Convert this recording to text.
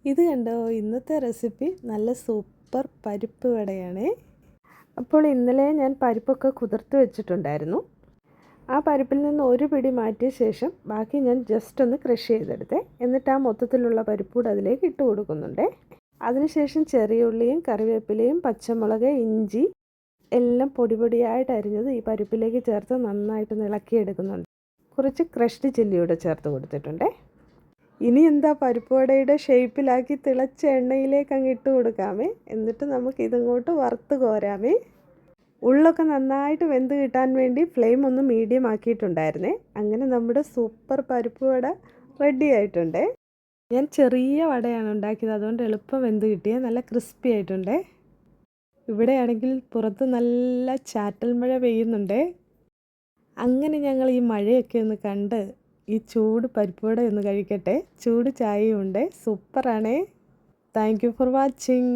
ഇത് കണ്ടോ, ഇന്നത്തെ റെസിപ്പി നല്ല സൂപ്പർ പരിപ്പ് വടയാണ്. അപ്പോൾ ഇന്നലെ ഞാൻ പരിപ്പൊക്കെ കുതിർത്ത് വെച്ചിട്ടുണ്ടായിരുന്നു. ആ പരിപ്പിൽ നിന്ന് ഒരു പിടി മാറ്റിയ ശേഷം ബാക്കി ഞാൻ ജസ്റ്റ് ഒന്ന് ക്രഷ് ചെയ്തെടുത്തേ. എന്നിട്ട് ആ മൊത്തത്തിലുള്ള പരിപ്പ് കൂടെ അതിലേക്ക് ഇട്ട് കൊടുക്കുന്നുണ്ട്. അതിനുശേഷം ചെറിയ ഉള്ളിയും കറിവേപ്പിലയും പച്ചമുളക് ഇഞ്ചി എല്ലാം പൊടിയായിട്ട് അരിഞ്ഞത് ഈ പരിപ്പിലേക്ക് ചേർത്ത് നന്നായിട്ട് ഇളക്കിയെടുക്കുന്നുണ്ട്. കുറച്ച് ക്രഷ്ഡ് ചില്ലിയൂടെ ചേർത്ത് കൊടുത്തിട്ടുണ്ട്. ഇനി എന്താ, പരിപ്പ് വടയുടെ ഷേപ്പിലാക്കി തിളച്ച എണ്ണയിലേക്ക് അങ്ങ് ഇട്ട് കൊടുക്കാമേ. എന്നിട്ട് നമുക്ക് ഇതിങ്ങോട്ട് വറുത്ത് കോരാമേ. ഉള്ളൊക്കെ നന്നായിട്ട് വെന്ത് കിട്ടാൻ വേണ്ടി ഫ്ലെയിം ഒന്ന് മീഡിയം ആക്കിയിട്ടുണ്ടായിരുന്നേ. അങ്ങനെ നമ്മുടെ സൂപ്പർ പരിപ്പ് വട റെഡി ആയിട്ടുണ്ട്. ഞാൻ ചെറിയ വടയാണ് ഉണ്ടാക്കിയത്, അതുകൊണ്ട് എളുപ്പം വെന്ത് കിട്ടിയേ. നല്ല ക്രിസ്പി ആയിട്ടുണ്ട്. ഇവിടെയാണെങ്കിൽ പുറത്ത് നല്ല ചാറ്റൽ മഴ പെയ്യുന്നുണ്ട്. അങ്ങനെ ഞങ്ങൾ ഈ മഴയൊക്കെ ഒന്ന് കണ്ട് ഈ ചൂട് പരിപ്പ് വട ഒന്ന് കഴിക്കട്ടെ. ചൂട് ചായയും ഉണ്ട്. സൂപ്പറാണേ. Thank you for watching.